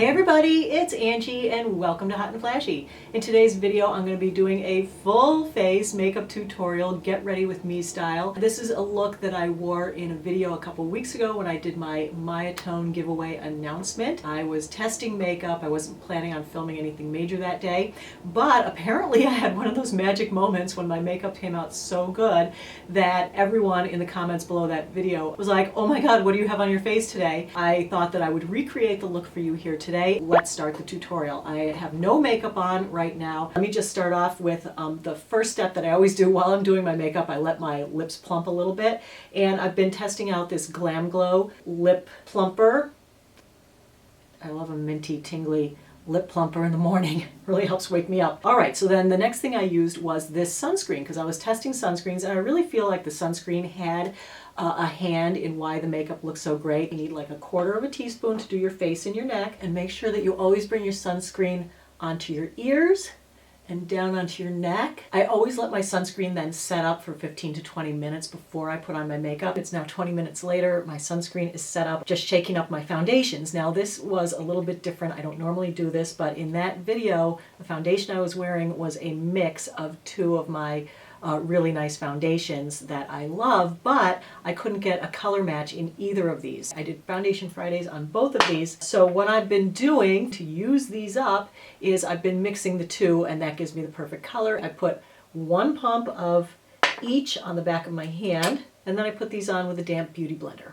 Hey everybody, it's Angie and welcome to Hot and Flashy. In today's video I'm going to be doing a full face makeup tutorial, get ready with me style. This is a look that I wore in a video a couple weeks ago when I did my Myotone giveaway announcement. I was testing makeup, I wasn't planning on filming anything major that day, but apparently I had one of those magic moments when my makeup came out so good that everyone in the comments below that video was like, oh my god, what do you have on your face today? I thought that I would recreate the look for you here today. Let's start the tutorial. I have no makeup on right now. Let me just start off with the first step that I always do while I'm doing my makeup. I let my lips plump a little bit, and I've been testing out this GlamGlow lip plumper. I love a minty, tingly lip plumper in the morning. Really helps wake me up. Alright, so then the next thing I used was this sunscreen because I was testing sunscreens and I really feel like the sunscreen had a hand in why the makeup looks so great. You need like 1/4 teaspoon to do your face and your neck, and make sure that you always bring your sunscreen onto your ears and down onto your neck. I always let my sunscreen then set up for 15 to 20 minutes before I put on my makeup. It's now 20 minutes later, my sunscreen is set up, just shaking up my foundations. Now this was a little bit different. I don't normally do this, but in that video, the foundation I was wearing was a mix of two of my really nice foundations that I love, but I couldn't get a color match in either of these. I did Foundation Fridays on both of these, so what I've been doing to use these up is I've been mixing the two, and that gives me the perfect color. I put 1 pump of each on the back of my hand, and then I put these on with a damp beauty blender.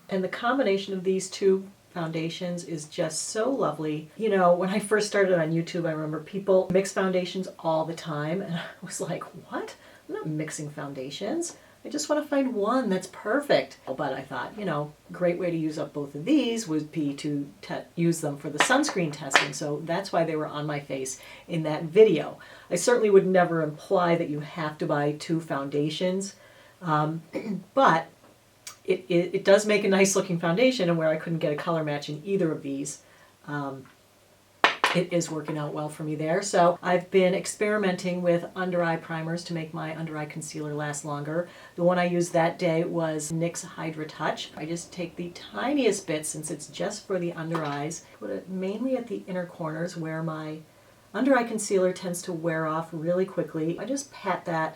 And the combination of these two foundations is just so lovely. You know, when I first started on YouTube, I remember people mix foundations all the time, and I was like, what? I'm not mixing foundations. I just want to find one that's perfect. But I thought, you know, great way to use up both of these would be to use them for the sunscreen testing, so that's why they were on my face in that video. I certainly would never imply that you have to buy 2 foundations, but it does make a nice looking foundation, and where I couldn't get a color match in either of these, it is working out well for me there. So I've been experimenting with under eye primers to make my under eye concealer last longer. The one I used that day was NYX Hydra Touch. I just take the tiniest bit, since it's just for the under eyes, put it mainly at the inner corners where my under eye concealer tends to wear off really quickly. I just pat that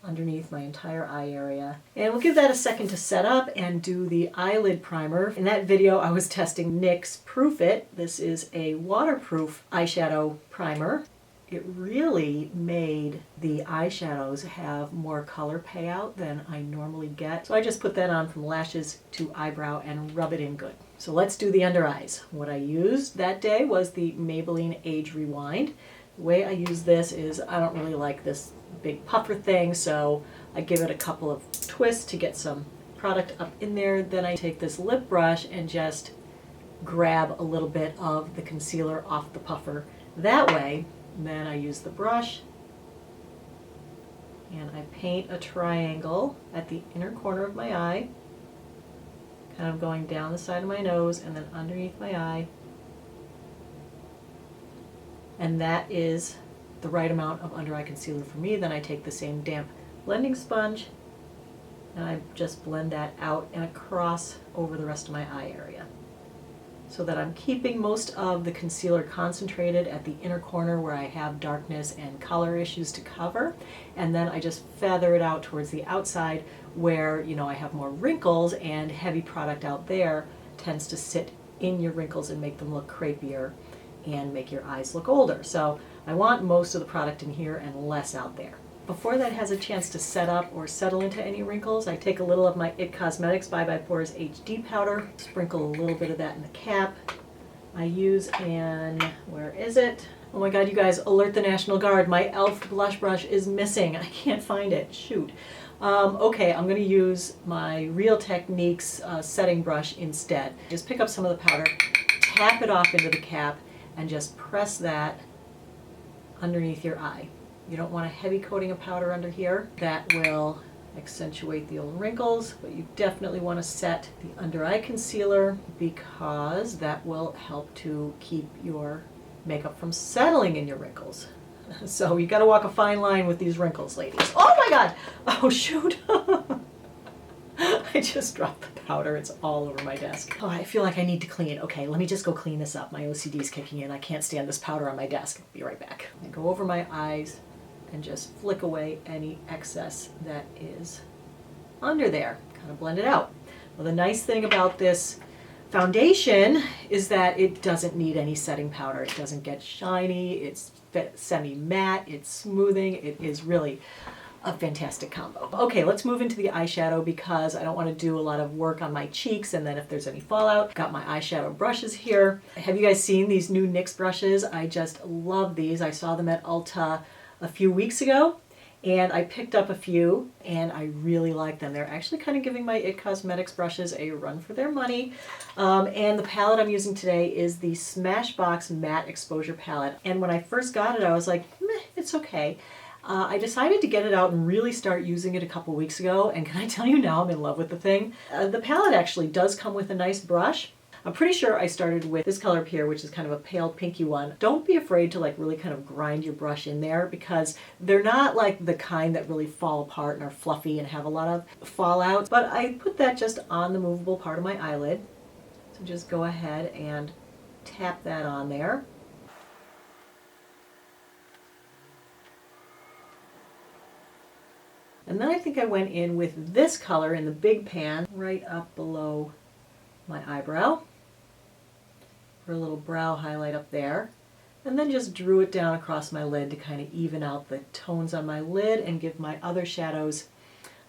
underneath my entire eye area. And we'll give that a second to set up and do the eyelid primer. In that video I was testing NYX Proof It. This is a waterproof eyeshadow primer. It really made the eyeshadows have more color payout than I normally get. So I just put that on from lashes to eyebrow and rub it in good. So let's do the under eyes. What I used that day was the Maybelline Age Rewind. The way I use this is I don't really like this big puffer thing, so I give it a couple of twists to get some product up in there. Then I take this lip brush and just grab a little bit of the concealer off the puffer that way. And then I use the brush and I paint a triangle at the inner corner of my eye, kind of going down the side of my nose and then underneath my eye. And that is the right amount of under eye concealer for me. Then I take the same damp blending sponge and I just blend that out and across over the rest of my eye area, so that I'm keeping most of the concealer concentrated at the inner corner where I have darkness and color issues to cover, and then I just feather it out towards the outside where, you know, I have more wrinkles, and heavy product out there tends to sit in your wrinkles and make them look crepier and make your eyes look older. So I want most of the product in here and less out there. Before that has a chance to set up or settle into any wrinkles, I take a little of my IT Cosmetics Bye Bye Pores HD powder, sprinkle a little bit of that in the cap. I use where is it? Oh my god, you guys, alert the National Guard. My e.l.f. blush brush is missing. I can't find it. Shoot. Okay, I'm going to use my Real Techniques setting brush instead. Just pick up some of the powder, tap it off into the cap, and just press that underneath your eye. You don't want a heavy coating of powder under here. That will accentuate the old wrinkles, but you definitely want to set the under eye concealer because that will help to keep your makeup from settling in your wrinkles. So you got to walk a fine line with these wrinkles, ladies. Oh my god! Oh shoot! I just dropped the powder. It's all over my desk. Oh, I feel like I need to clean. Okay, let me just go clean this up. My OCD is kicking in. I can't stand this powder on my desk. Be right back. I go over my eyes and just flick away any excess that is under there. Kind of blend it out. Well, the nice thing about this foundation is that it doesn't need any setting powder. It doesn't get shiny. It's semi-matte. It's smoothing. It is really a fantastic combo. Okay, let's move into the eyeshadow because I don't want to do a lot of work on my cheeks and then if there's any fallout. Got my eyeshadow brushes here. Have you guys seen these new NYX brushes? I just love these. I saw them at Ulta a few weeks ago and I picked up a few and I really like them. They're actually kind of giving my IT Cosmetics brushes a run for their money. And the palette I'm using today is the Smashbox Matte Exposure Palette. And when I first got it, I was like, meh, it's okay. I decided to get it out and really start using it a couple weeks ago, and can I tell you now I'm in love with the thing. The palette actually does come with a nice brush. I'm pretty sure I started with this color up here, which is kind of a pale pinky one. Don't be afraid to like really kind of grind your brush in there because they're not like the kind that really fall apart and are fluffy and have a lot of fallout. But I put that just on the movable part of my eyelid. So just go ahead and tap that on there. And then I think I went in with this color in the big pan right up below my eyebrow for a little brow highlight up there. And then just drew it down across my lid to kind of even out the tones on my lid and give my other shadows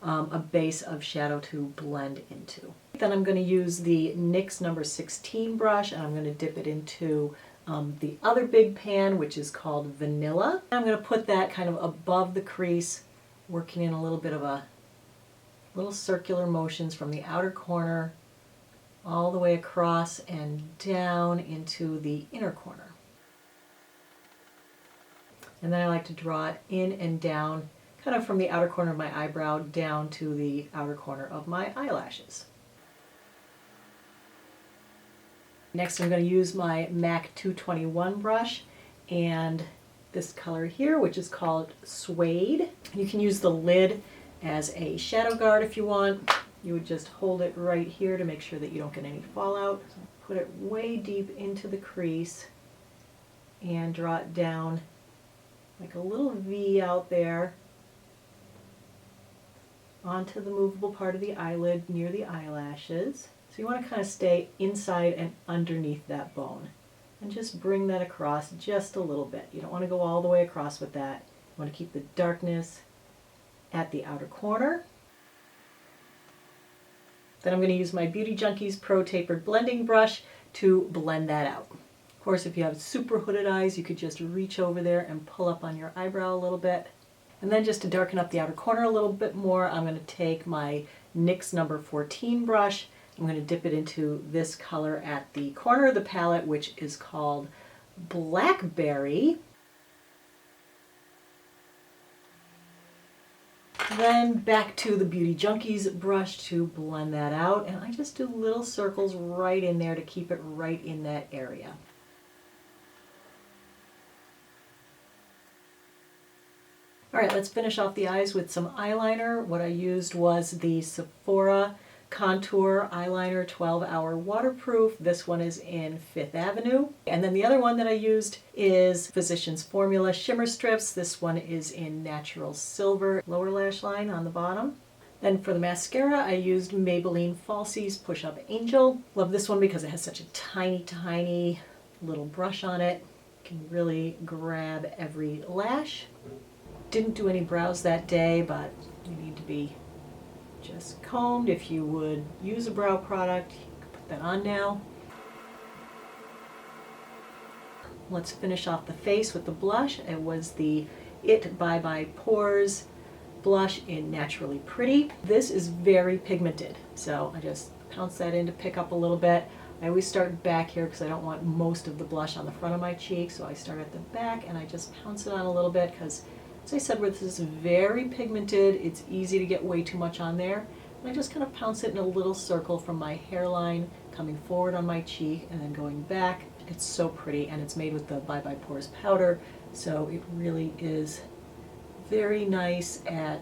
a base of shadow to blend into. Then I'm going to use the NYX number 16 brush and I'm going to dip it into the other big pan, which is called Vanilla. I'm going to put that kind of above the crease, working in a little bit of a little circular motions from the outer corner all the way across and down into the inner corner. And then I like to draw it in and down, kind of from the outer corner of my eyebrow down to the outer corner of my eyelashes. Next I'm going to use my MAC 221 brush and this color here, which is called Suede. You can use the lid as a shadow guard if you want. You would just hold it right here to make sure that you don't get any fallout. Put it way deep into the crease and draw it down like a little V out there onto the movable part of the eyelid near the eyelashes. So you want to kind of stay inside and underneath that bone. And just bring that across just a little bit. You don't want to go all the way across with that. You want to keep the darkness at the outer corner. Then I'm going to use my Beauty Junkees Pro Tapered Blending Brush to blend that out. Of course, if you have super hooded eyes, you could just reach over there and pull up on your eyebrow a little bit. And then just to darken up the outer corner a little bit more, I'm going to take my NYX number 14 brush. I'm going to dip it into this color at the corner of the palette, which is called Blackberry. Then back to the Beauty Junkees brush to blend that out, and I just do little circles right in there to keep it right in that area. All right, let's finish off the eyes with some eyeliner. What I used was the Sephora Contour Eyeliner 12-Hour Waterproof. This one is in Fifth Avenue. And then the other one that I used is Physicians Formula Shimmer Strips. This one is in Natural Silver, lower lash line on the bottom. Then for the mascara, I used Maybelline Falsies Push Up Angel. Love this one because it has such a tiny, tiny little brush on it. Can really grab every lash. Didn't do any brows that day, but you need to be just combed. If you would use a brow product, you can put that on now. Let's finish off the face with the blush. It was the IT Bye Bye Pores blush in Naturally Pretty. This is very pigmented, so I just pounce that in to pick up a little bit. I always start back here because I don't want most of the blush on the front of my cheek, so I start at the back and I just pounce it on a little bit because, as I said, this is very pigmented. It's easy to get way too much on there. And I just kind of pounce it in a little circle from my hairline, coming forward on my cheek and then going back. It's so pretty, and it's made with the Bye Bye Pores powder, so it really is very nice at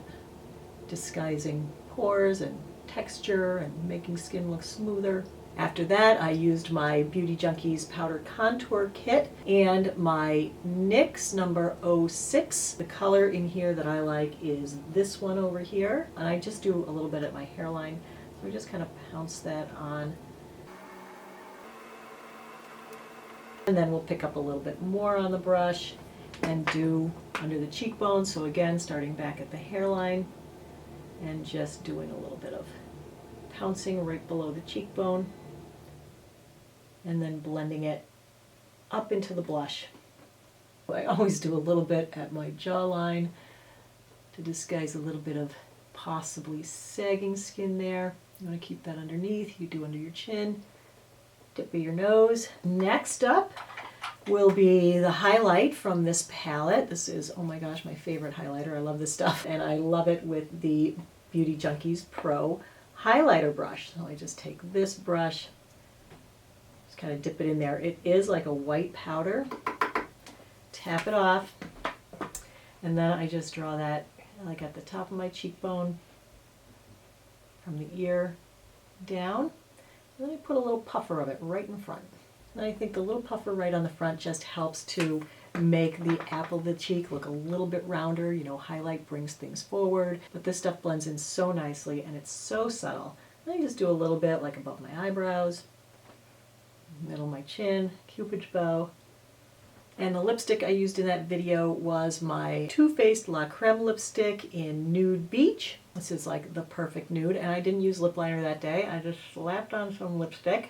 disguising pores and texture and making skin look smoother. After that, I used my Beauty Junkees Powder Contour Kit and my NYX number 06. The color in here that I like is this one over here. And I just do a little bit at my hairline. So I just kind of pounce that on. And then we'll pick up a little bit more on the brush and do under the cheekbone. So again, starting back at the hairline and just doing a little bit of pouncing right below the cheekbone. And then blending it up into the blush. I always do a little bit at my jawline to disguise a little bit of possibly sagging skin there. You want to keep that underneath. You do under your chin, tip of your nose. Next up will be the highlight from this palette. This is, oh my gosh, my favorite highlighter. I love this stuff, and I love it with the Beauty Junkees Pro highlighter brush. So I just take this brush, kind of dip it in there. It is like a white powder. Tap it off, and then I just draw that like at the top of my cheekbone from the ear down. And then I put a little puffer of it right in front. And I think the little puffer right on the front just helps to make the apple of the cheek look a little bit rounder. You know, highlight brings things forward, but this stuff blends in so nicely and it's so subtle. And I just do a little bit like above my eyebrows, middle of my chin, cupid's bow. And the lipstick I used in that video was my Too Faced La Creme lipstick in Nude Beach. This is like the perfect nude, and I didn't use lip liner that day. I just slapped on some lipstick.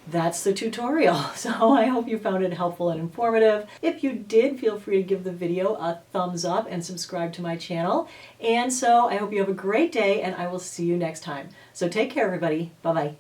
That's the tutorial. So I hope you found it helpful and informative. If you did, feel free to give the video a thumbs up and subscribe to my channel. And so I hope you have a great day, and I will see you next time. So take care, everybody. Bye-bye.